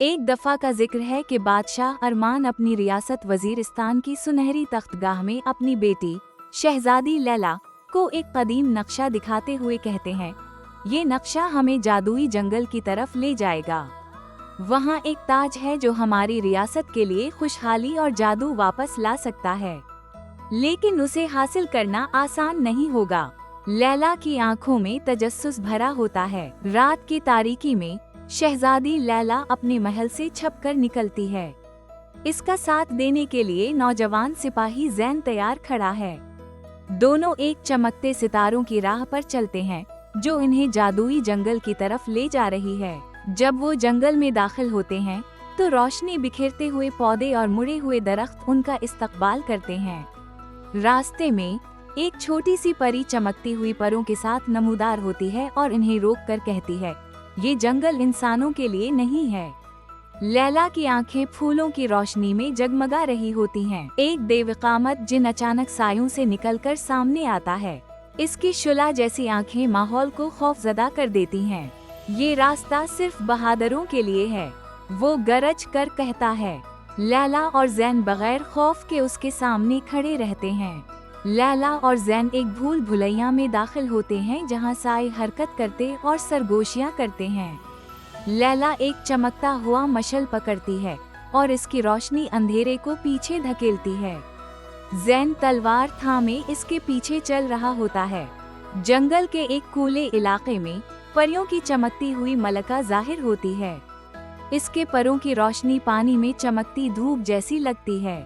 एक दफा का जिक्र है कि बादशाह अरमान अपनी रियासत वजीरिस्तान की सुनहरी तख्तगाह में अपनी बेटी शहजादी लैला को एक कदीम नक्शा दिखाते हुए कहते हैं, ये नक्शा हमें जादुई जंगल की तरफ ले जाएगा। वहाँ एक ताज है जो हमारी रियासत के लिए खुशहाली और जादू वापस ला सकता है, लेकिन उसे हासिल करना आसान नहीं होगा। लैला की आंखों में तजस्सुस भरा होता है। रात की तारीकी में शहजादी लैला अपने महल से छपकर निकलती है। इसका साथ देने के लिए नौजवान सिपाही जैन तैयार खड़ा है। दोनों एक चमकते सितारों की राह पर चलते हैं जो इन्हें जादुई जंगल की तरफ ले जा रही है। जब वो जंगल में दाखिल होते हैं तो रोशनी बिखेरते हुए पौधे और मुड़े हुए दरख्त उनका इस्तकबाल करते हैं। रास्ते में एक छोटी सी परी चमकती हुई परों के साथ नमूदार होती है और इन्हें रोककर कहती है, ये जंगल इंसानों के लिए नहीं है। लैला की आंखें फूलों की रोशनी में जगमगा रही होती हैं। एक बेवकामत जिन अचानक सायों से निकलकर सामने आता है। इसकी शुला जैसी आंखें माहौल को खौफजदा कर देती हैं। ये रास्ता सिर्फ बहादुरों के लिए है, वो गरज कर कहता है। लैला और जैन बगैर खौफ के उसके सामने खड़े रहते हैं। लैला और जैन एक भूल भुलैया में दाखिल होते हैं जहां साए हरकत करते और सरगोशियां करते हैं। लैला एक चमकता हुआ मशल पकड़ती है और इसकी रोशनी अंधेरे को पीछे धकेलती है। जैन तलवार थामे इसके पीछे चल रहा होता है। जंगल के एक कूले इलाके में परियों की चमकती हुई मलका जाहिर होती है। इसके परों की रोशनी पानी में चमकती धूप जैसी लगती है।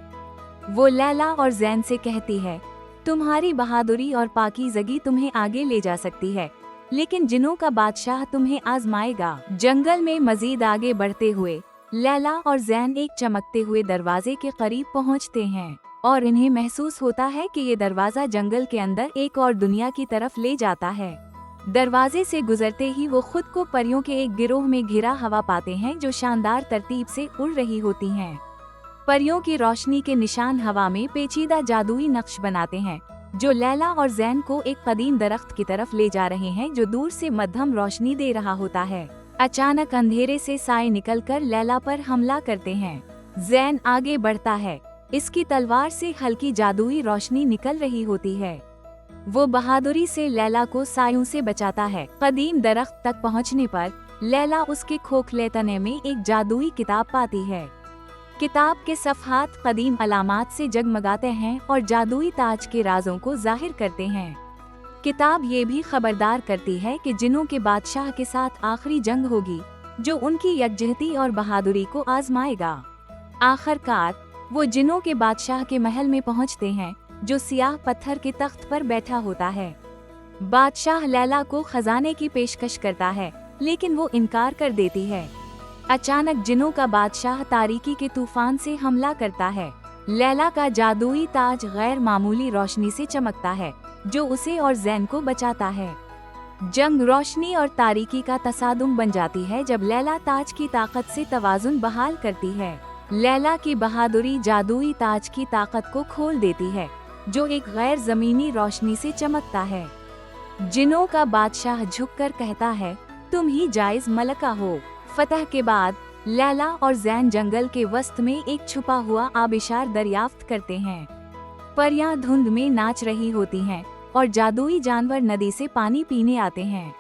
वो लैला और जैन से कहती है, तुम्हारी बहादुरी और पाकीज़गी तुम्हें आगे ले जा सकती है, लेकिन जिन्नों का बादशाह तुम्हें आजमाएगा। जंगल में मजीद आगे बढ़ते हुए लैला और जैन एक चमकते हुए दरवाजे के करीब पहुंचते हैं और इन्हें महसूस होता है कि ये दरवाजा जंगल के अंदर एक और दुनिया की तरफ ले जाता है। दरवाजे से गुजरते ही वो खुद को परियों के एक गिरोह में घिरा हवा पाते हैं जो शानदार तरतीब से उड़ रही होती हैं। परियों की रोशनी के निशान हवा में पेचीदा जादुई नक्श बनाते हैं जो लैला और जैन को एक कदीम दरख्त की तरफ ले जा रहे हैं जो दूर से मध्यम रोशनी दे रहा होता है। अचानक अंधेरे से साए निकलकर लैला पर हमला करते हैं। जैन आगे बढ़ता है, इसकी तलवार से हल्की जादुई रोशनी निकल रही होती है। वो बहादुरी से लैला को सायों से बचाता है। कदीम दरख्त तक पहुंचने पर लैला उसके खोखले तने में एक जादुई किताब पाती है। किताब के सफ़हात कदीम अलामात से जगमगाते हैं और जादुई ताज के राजों को जाहिर करते हैं। किताब ये भी खबरदार करती है कि जिन्नों के बादशाह के साथ आखिरी जंग होगी जो उनकी यकजहती और बहादुरी को आजमाएगा। आखिरकार वो जिन्नों के बादशाह के महल में पहुंचते हैं जो सियाह पत्थर के तख्त पर बैठा होता है। बादशाह लैला को खजाने की पेशकश करता है, लेकिन वो इनकार कर देती है। अचानक जिन्नों का बादशाह तारीकी के तूफान से हमला करता है। लैला का जादुई ताज गैर मामूली रोशनी से चमकता है जो उसे और जैन को बचाता है। जंग रोशनी और तारीकी का तसादुम बन जाती है जब लैला ताज की ताकत से तवाजुन बहाल करती है। लैला की बहादुरी जादुई ताज की ताकत को खोल देती है जो एक गैर जमीनी रोशनी से चमकता है। जिन्नों का बादशाह झुककर कहता है, तुम ही जायज मलका हो। फतह के बाद लैला और जैन जंगल के वस्त में एक छुपा हुआ आबिशार दरियाफ्त करते हैं। परियां धुंध में नाच रही होती हैं और जादुई जानवर नदी से पानी पीने आते हैं।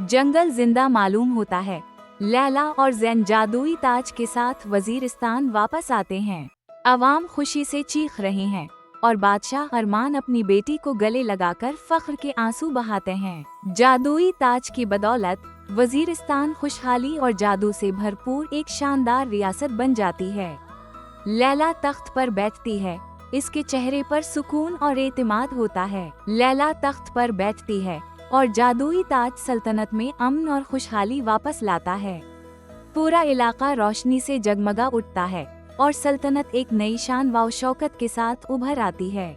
जंगल जिंदा मालूम होता है। लैला और जैन जादुई ताज के साथ वजीरिस्तान वापस आते हैं। अवाम खुशी से चीख रहे हैं और बादशाह अरमान अपनी बेटी को गले लगाकर फख्र के आंसू बहाते हैं। जादुई ताज की बदौलत वजीरिस्तान खुशहाली और जादू से भरपूर एक शानदार रियासत बन जाती है। लैला तख्त पर बैठती है, इसके चेहरे पर सुकून और एतमाद होता है। लैला तख्त पर बैठती है और जादुई ताज सल्तनत में अमन और खुशहाली वापस लाता है। पूरा इलाका रोशनी से जगमगा उठता है और सल्तनत एक नई शान व शौकत के साथ उभर आती है।